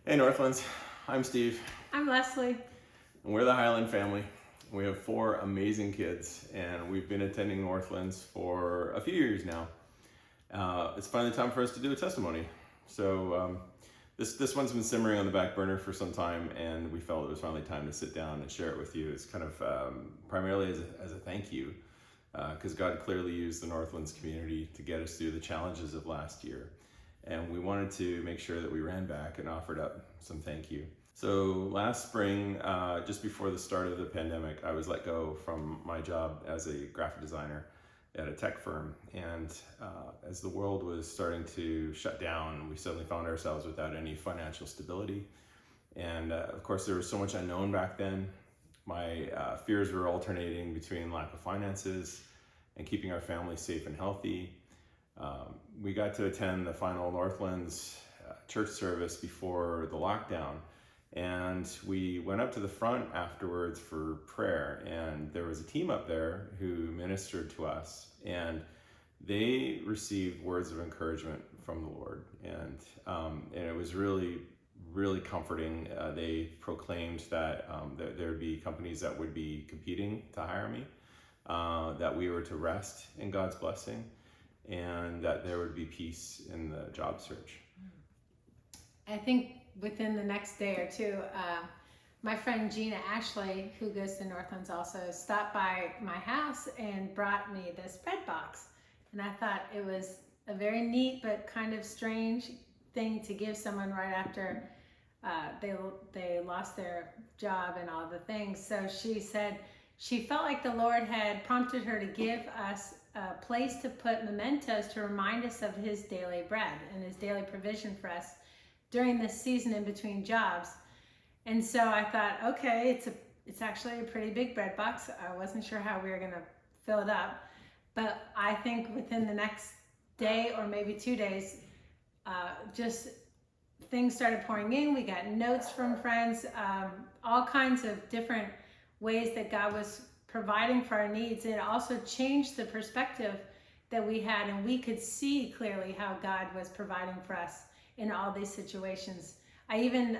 Hey Northlands, I'm Steve, I'm Leslie. and we're the Hyland family. We have 4 amazing kids, and we've been attending Northlands for a few years now. It's finally time for us to do a testimony. So this one's been simmering on the back burner for some time, and we felt it was finally time to sit down and share it with you. It's kind of primarily as a thank you, because God clearly used the Northlands community to get us through the challenges of last year. And we wanted to make sure that we ran back and offered up some thank you. So last spring, just before the start of the pandemic, I was let go from my job as a graphic designer at a tech firm. And as the world was starting to shut down, we suddenly found ourselves without any financial stability. And of course, there was so much unknown back then. My fears were alternating between lack of finances and keeping our family safe and healthy. We got to attend the final Northlands church service before the lockdown, and we went up to the front afterwards for prayer, and there was a team up there who ministered to us, and they received words of encouragement from the Lord, and it was really comforting. They proclaimed that there would be companies that would be competing to hire me, that we were to rest in God's blessing, and that there would be peace in the job search. I think within the next day or two, my friend Gina Ashley, who goes to Northlands also, stopped by my house and brought me this bread box. And I thought it was a very neat but kind of strange thing to give someone right after they lost their job and all the things. So she said she felt like the Lord had prompted her to give us a place to put mementos to remind us of his daily bread and his daily provision for us during this season in between jobs. And so I thought, okay, it's actually a pretty big bread box. I wasn't sure how we were gonna fill it up, but I think within the next day or maybe 2 days, just things started pouring in. We got notes from friends, all kinds of different ways that God was providing for our needs. And it also changed the perspective that we had, and we could see clearly how God was providing for us in all these situations. I even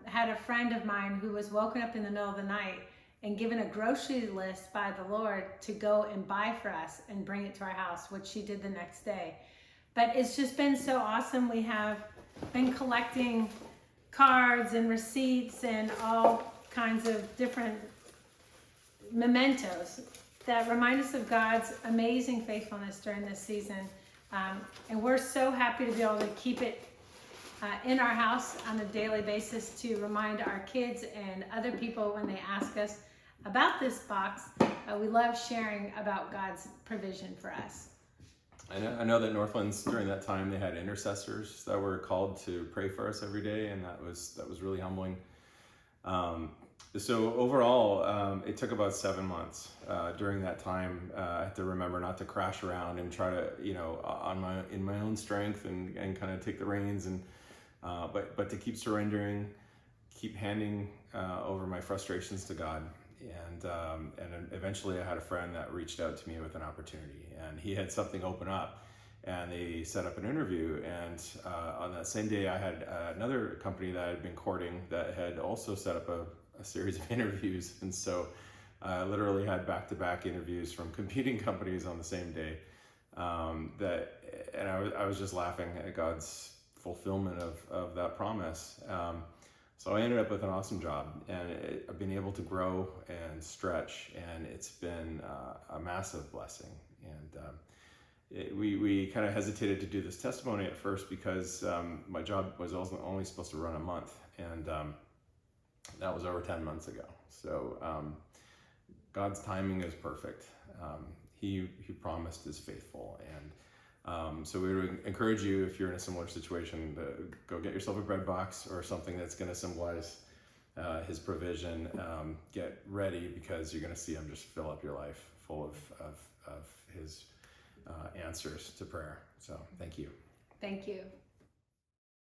had a friend of mine who was woken up in the middle of the night and given a grocery list by the Lord to go and buy for us and bring it to our house, which she did the next day. But it's just been so awesome. We have been collecting cards and receipts and all kinds of different mementos that remind us of God's amazing faithfulness during this season. And we're so happy to be able to keep it in our house on a daily basis to remind our kids and other people when they ask us about this box. We love sharing about God's provision for us. I know that Northlands during that time, they had intercessors that were called to pray for us every day, and that was really humbling. So overall, it took about 7 months. During that time, I had to remember not to crash around and try to, in my own strength and kind of take the reins, and but to keep surrendering, keep handing over my frustrations to God. And eventually I had a friend that reached out to me with an opportunity, and he had something open up, and they set up an interview. And on that same day, I had another company that I had been courting that had also set up a series of interviews. And so I literally had back-to-back interviews from competing companies on the same day. I was just laughing at God's fulfillment of that promise. So I ended up with an awesome job, and I've been able to grow and stretch, and it's been a massive blessing. And we kind of hesitated to do this testimony at first because my job was only supposed to run a month, and that was over 10 months ago. So God's timing is perfect. He promised is faithful, and so we would encourage you, if you're in a similar situation, to go get yourself a bread box or something that's going to symbolize his provision. Get ready, because you're going to see him just fill up your life full of his answers to prayer. So thank you. Thank you.